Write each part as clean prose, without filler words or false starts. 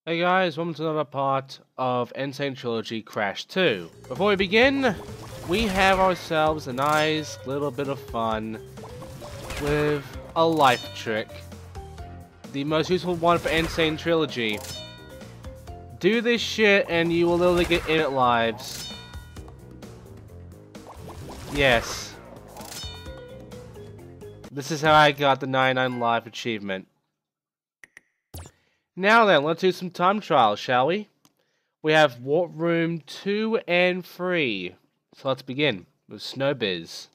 Hey guys, welcome to another part of Sane Trilogy Crash 2. Before we begin, we have ourselves a nice little bit of fun with a life trick. The most useful one for Sane Trilogy. Do this shit and you will literally get infinite lives. Yes. This is how I got the 99 life achievement. Now then, let's do some time trials, shall we? We have Warp Room 2 and 3. So let's begin with Snowbiz.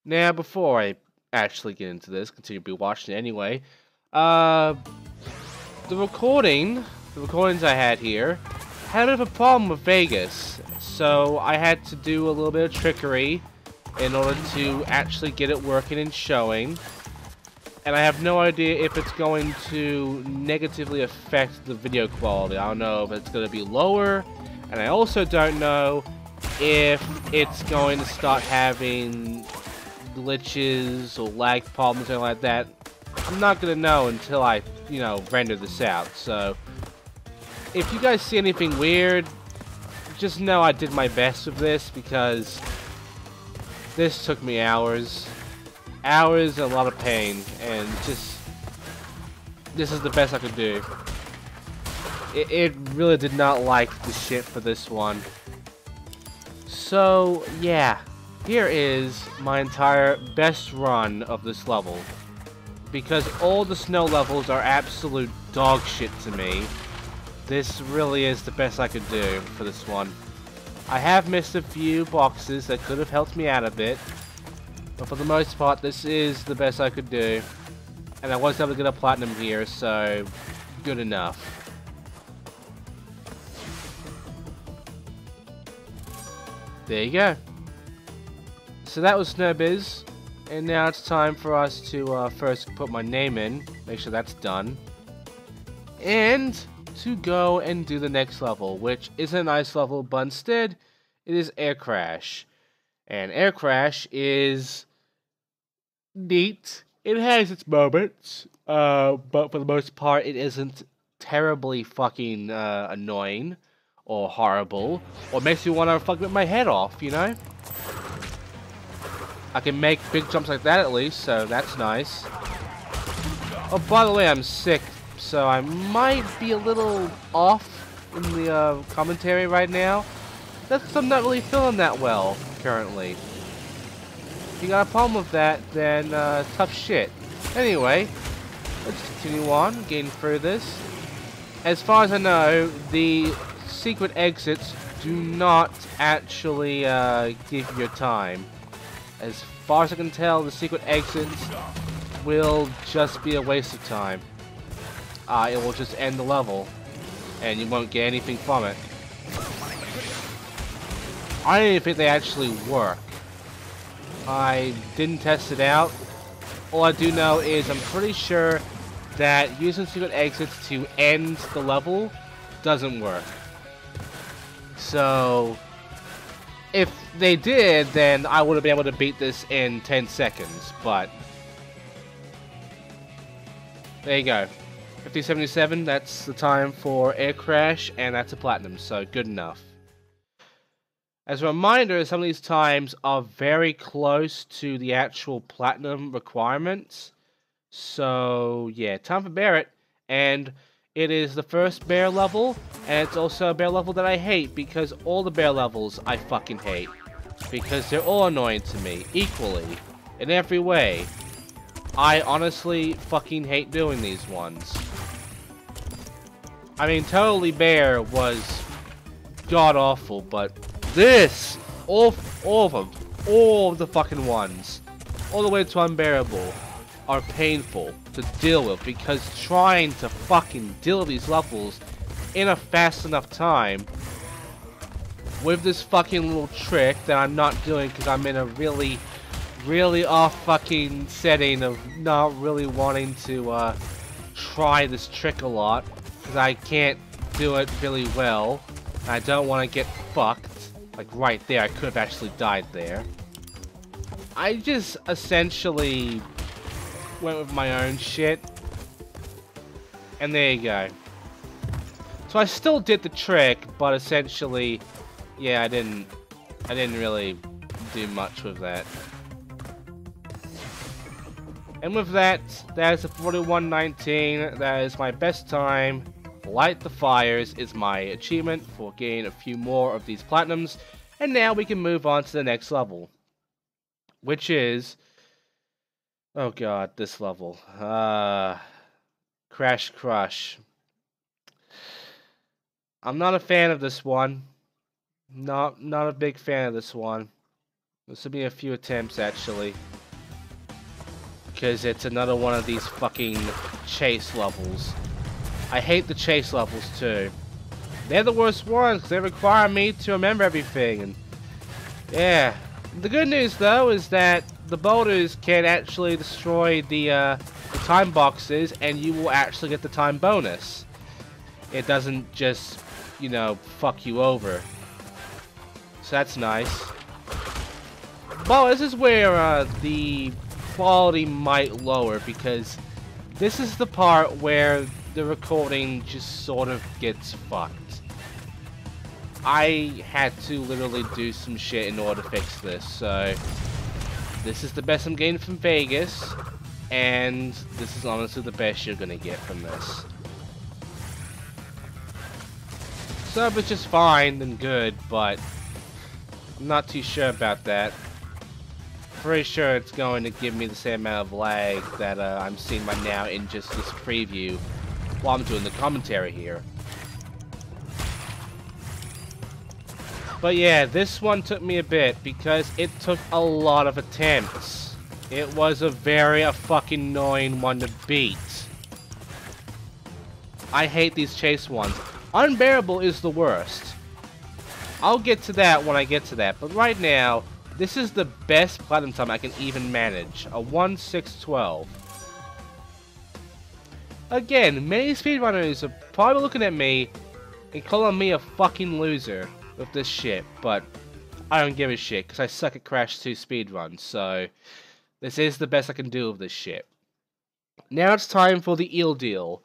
Now, before I actually get into this, continue to be watching it anyway, the recordings I had here had a bit of a problem with Vegas. So I had to do a little bit of trickery in order to actually get it working and showing. And I have no idea if it's going to negatively affect the video quality. I don't know if it's going to be lower. And I also don't know if it's going to start having glitches or lag problems or anything like that. I'm not going to know until I, render this out. So, if you guys see anything weird, just know I did my best with this because this took me hours. Hours and a lot of pain, and this is the best I could do. It really did not like the shit for this one. So yeah, here is my entire best run of this level. Because all the snow levels are absolute dog shit to me, this really is the best I could do for this one. I have missed a few boxes that could have helped me out a bit. But for the most part, this is the best I could do. And I was able to get a platinum here, so good enough. There you go. So that was Snowbiz. And now it's time for us to first put my name in. Make sure that's done. And to go and do the next level, which isn't a nice level, but instead, it is Air Crash. And Air Crash is neat. It has its moments, but for the most part, it isn't terribly fucking annoying or horrible, or makes you want to fucking rip my head off, I can make big jumps like that at least, so that's nice. Oh, by the way, I'm sick, so I might be a little off in the commentary right now. That's because I'm not really feeling that well currently. If you got a problem with that, then tough shit. Anyway, let's continue on, getting through this. As far as I know, the secret exits do not actually give you your time. As far as I can tell, the secret exits will just be a waste of time. It will just end the level, and you won't get anything from it. I don't even think they actually work. I didn't test it out. All I do know is I'm pretty sure that using secret exits to end the level doesn't work. So, if they did, then I would have been able to beat this in 10 seconds, but there you go. 5077, that's the time for Air Crash, and that's a platinum, so good enough. As a reminder, some of these times are very close to the actual platinum requirements. So, yeah, time for Barrett. And it is the first bear level, and it's also a bear level that I hate, because all the bear levels I fucking hate. Because they're all annoying to me, equally, in every way. I honestly fucking hate doing these ones. I mean, Totally Bear was god-awful, but this, all of them, all of the fucking ones, all the way to Unbearable, are painful to deal with because trying to fucking deal with these levels in a fast enough time with this fucking little trick that I'm not doing because I'm in a really off fucking setting of not really wanting to try this trick a lot because I can't do it really well. And I don't want to get fucked. Like right there, I could have actually died there. I just essentially went with my own shit. And there you go. So I still did the trick, but essentially, yeah, I didn't really do much with that. And with that, that is a 41:19. That is my best time. Light the Fires is my achievement for getting a few more of these platinums. And now we can move on to the next level, which is, oh god, this level. Crash Crush. I'm not a fan of this one. Not a big fan of this one. This will be a few attempts actually, because it's another one of these fucking chase levels. I hate the chase levels too. They're the worst ones because they require me to remember everything. And yeah, the good news though is that the boulders can actually destroy the time boxes, and you will actually get the time bonus. It doesn't just, you know, fuck you over. So that's nice. Well, this is where the quality might lower, because this is the part where the recording just sort of gets fucked. I had to literally do some shit in order to fix this, so this is the best I'm getting from Vegas, and this is honestly the best you're gonna get from this. So if it's just fine, then good, but I'm not too sure about that. Pretty sure it's going to give me the same amount of lag that I'm seeing right now in just this preview while I'm doing the commentary here. But yeah, this one took me a bit because it took a lot of attempts. It was a very fucking annoying one to beat. I hate these chase ones. Unbearable is the worst. I'll get to that when I get to that, but right now, this is the best platinum time I can even manage. A 1:6:12. Again, many speedrunners are probably looking at me and calling me a fucking loser with this shit, but I don't give a shit because I suck at Crash 2 speedruns, so this is the best I can do with this shit. Now it's time for the eel deal,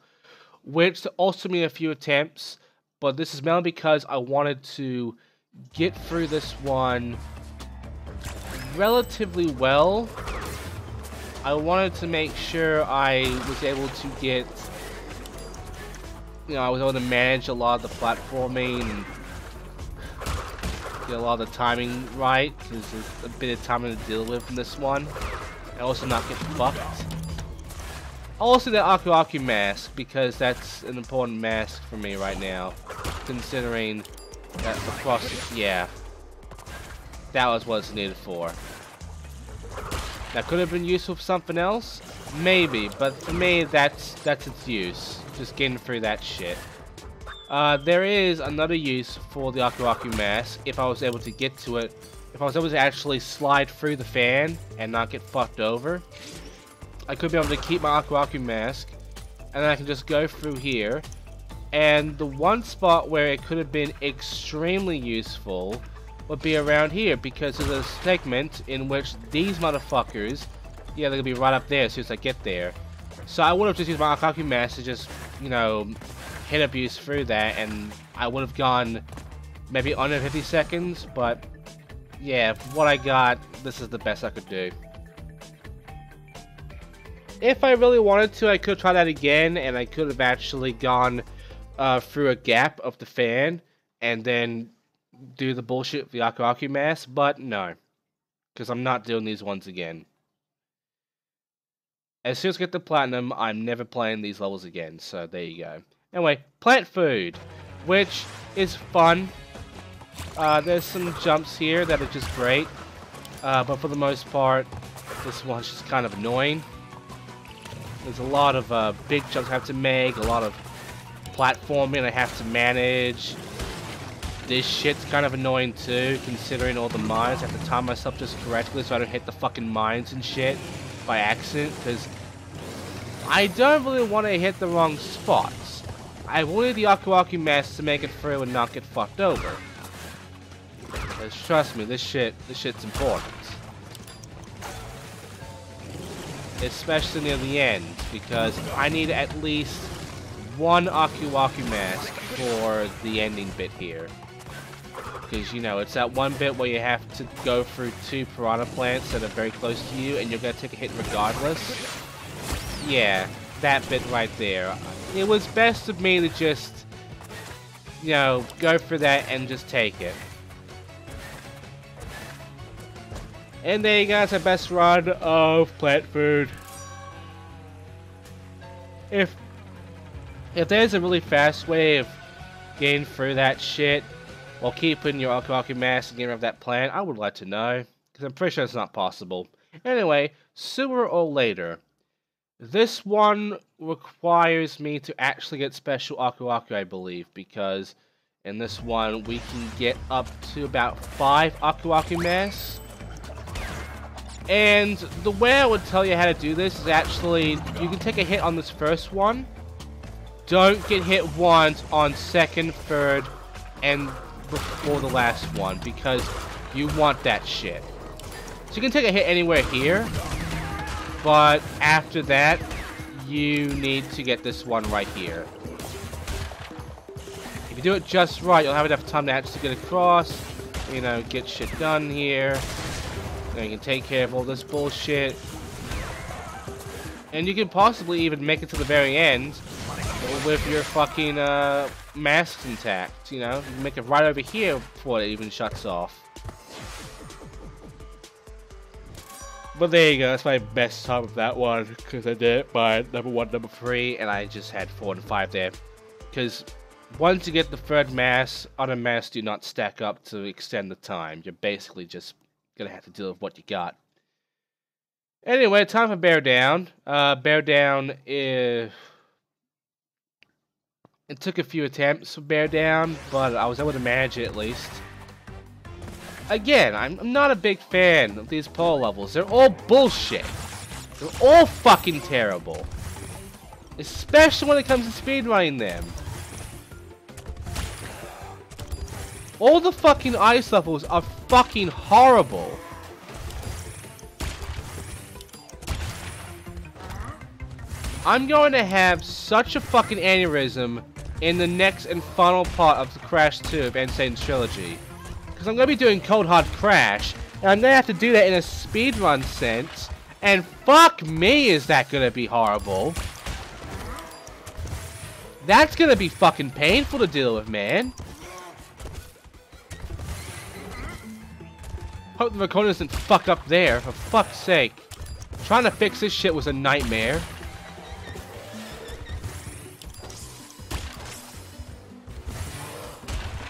which also took me a few attempts, but this is mainly because I wanted to get through this one relatively well. I wanted to make sure I was able to get, you know, I was able to manage a lot of the platforming and get a lot of the timing right, because there's a bit of timing to deal with in this one, and also not get fucked. Also the Aku Aku mask, because that's an important mask for me right now, considering that across, yeah, that was what it's needed for. That could have been useful for something else, maybe, but for me, that's its use. Just getting through that shit. There is another use for the Aku Aku mask if I was able to get to it. If I was able to actually slide through the fan and not get fucked over, I could be able to keep my Aku Aku mask, and then I can just go through here. And the one spot where it could have been extremely useful would be around here, because there's a segment in which these motherfuckers, yeah, they're gonna be right up there as soon as I get there. So I would have just used my Aku Aku mask to just, you know, hit abuse through that, and I would have gone maybe under 50 seconds, but yeah, for what I got, this is the best I could do. If I really wanted to, I could try that again, and I could have actually gone through a gap of the fan, and then do the bullshit with the Aku Aku mask, but no. Because I'm not doing these ones again. As soon as I get the platinum, I'm never playing these levels again, so there you go. Anyway, plant food, which is fun. There's some jumps here that are just great, but for the most part, this one's just kind of annoying. There's a lot of big jumps I have to make, a lot of platforming I have to manage. This shit's kind of annoying too, considering all the mines. I have to time myself just correctly so I don't hit the fucking mines and shit by accident, because I don't really want to hit the wrong spots. I wanted the Aku Aku mask to make it through and not get fucked over. Because trust me, this shit's important. Especially near the end, because I need at least one Aku Aku mask for the ending bit here. Because, you know, it's that one bit where you have to go through 2 piranha plants that are very close to you, and you're going to take a hit regardless. Yeah, that bit right there. It was best of me to just, you know, go for that and just take it. And there you go, it's our best run of plant food. If there's a really fast way of getting through that shit while keeping your Aku Aku mask and getting rid of that plant, I would like to know, because I'm pretty sure it's not possible. Anyway, sooner or later, this one requires me to actually get special Aku Aku, I believe, because in this one we can get up to about 5 Aku Aku masks. And the way I would tell you how to do this is actually, you can take a hit on this first one. Don't get hit once on second, third, and before the last one, because you want that shit. So you can take a hit anywhere here, but after that, you need to get this one right here. If you do it just right, you'll have enough time to actually get across, you know, get shit done here. And you can take care of all this bullshit. And you can possibly even make it to the very end with your fucking masks intact, you know? You can make it right over here before it even shuts off. But there you go, that's my best time of that one, because I did it by number 1, number 3, and I just had 4 and 5 there. Because once you get the third mask, other masks do not stack up to extend the time. You're basically just gonna have to deal with what you got. Anyway, time for Bear Down. Bear Down is... It took a few attempts for Bear Down, but I was able to manage it at least. Again, I'm not a big fan of these pull levels. They're all bullshit. They're all fucking terrible. Especially when it comes to speedrunning them. All the fucking ice levels are fucking horrible. I'm going to have such a fucking aneurysm in the next and final part of the Crash 2 of Sane Trilogy. Because I'm going to be doing Cold Hard Crash, and I'm going to have to do that in a speedrun sense, and fuck me is that going to be horrible. That's going to be fucking painful to deal with, man. Hope the recorder doesn't fuck up there, for fuck's sake. Trying to fix this shit was a nightmare.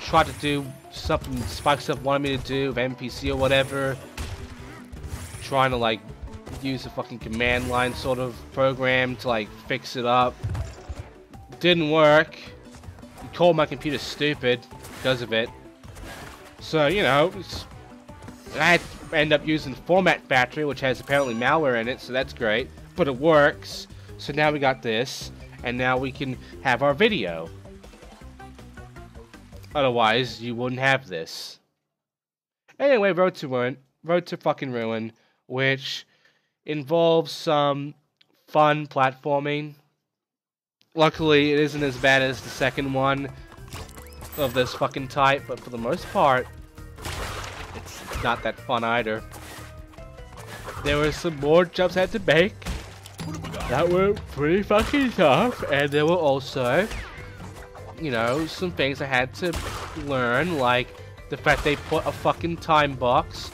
Tried to do something Spike Stuff wanted me to do with NPC or whatever. Trying to like use a fucking command line sort of program to like fix it up. Didn't work. He called my computer stupid because of it. So, you know, I had to end up using Format Factory, which has apparently malware in it, so that's great. But it works. So now we got this, and now we can have our video. Otherwise, you wouldn't have this. Anyway, Road to fucking Ruin, which involves some fun platforming. Luckily, it isn't as bad as the second one of this fucking type, but for the most part, it's not that fun either. There were some more jumps I had to make that were pretty fucking tough, and there were also, you know, some things I had to learn, like the fact they put a fucking time box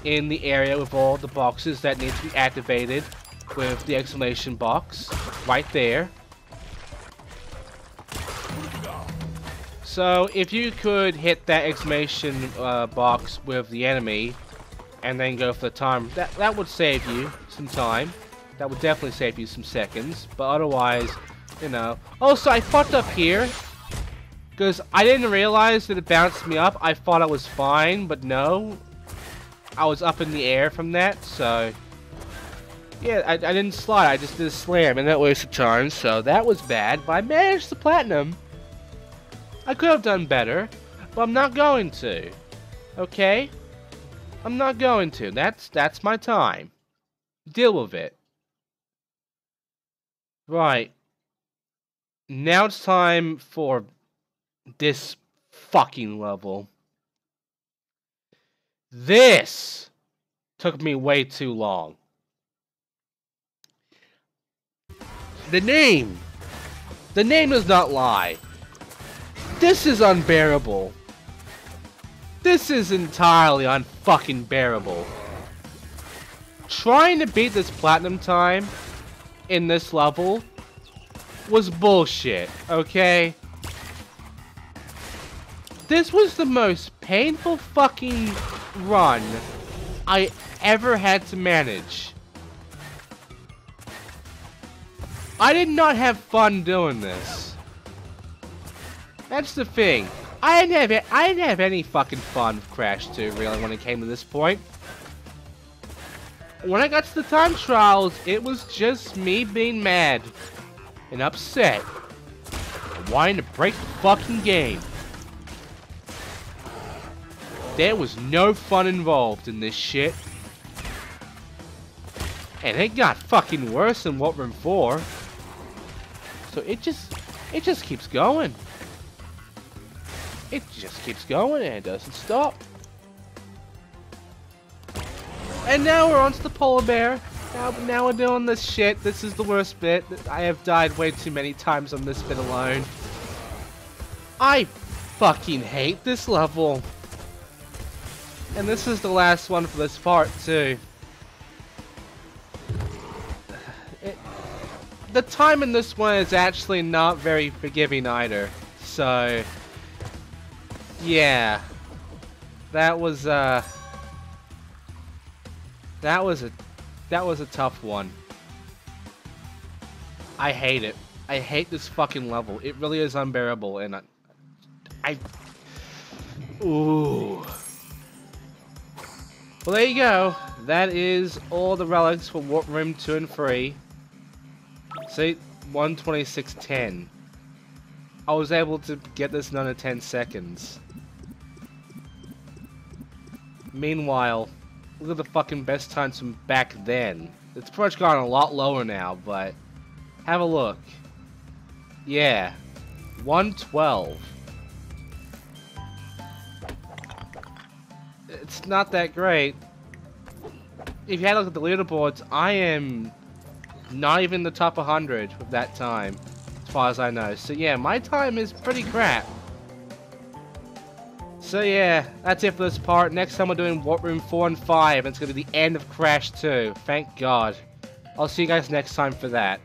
in the area with all the boxes that need to be activated with the exclamation box right there. So if you could hit that exclamation box with the enemy and then go for the time, that would save you some time. That would definitely save you some seconds, but otherwise, you know. Also, I fucked up here because I didn't realize that it bounced me up. I thought I was fine, but no. I was up in the air from that, so yeah, I didn't slide. I just did a slam, and that wasted time, so that was bad, but I managed the platinum. I could have done better, but I'm not going to. Okay? I'm not going to. That's my time. Deal with it. Right. Now it's time for this fucking level. This took me way too long. The name does not lie. This is unbearable. This is entirely unfucking bearable. Trying to beat this platinum time in this level was bullshit, okay? This was the most painful fucking run I ever had to manage. I did not have fun doing this. That's the thing. I didn't have any fucking fun with Crash 2, really, when it came to this point. When I got to the time trials, it was just me being mad and upset, wanting to break the fucking game. There was no fun involved in this shit. And it got fucking worse than What Room 4. So it just keeps going. It just keeps going and it doesn't stop. And now we're on to the polar bear. Now we're doing this shit. This is the worst bit. I have died way too many times on this bit alone. I fucking hate this level. And this is the last one for this part too. The time in this one is actually not very forgiving either. So yeah. That was a tough one. I hate it. I hate this fucking level. It really is unbearable, and ooh. Well, there you go. That is all the relics for Warp Room 2 and 3. See, 1:26:10. I was able to get this in under 10 seconds. Meanwhile, look at the fucking best times from back then. It's pretty much gone a lot lower now, but have a look. Yeah, 1:12. It's not that great. If you had a look at the leaderboards, I am not even in the top 100 with that time, as far as I know. So yeah, my time is pretty crap. So yeah, that's it for this part. Next time we're doing Warp Room 4 and 5, and it's going to be the end of Crash 2. Thank God. I'll see you guys next time for that.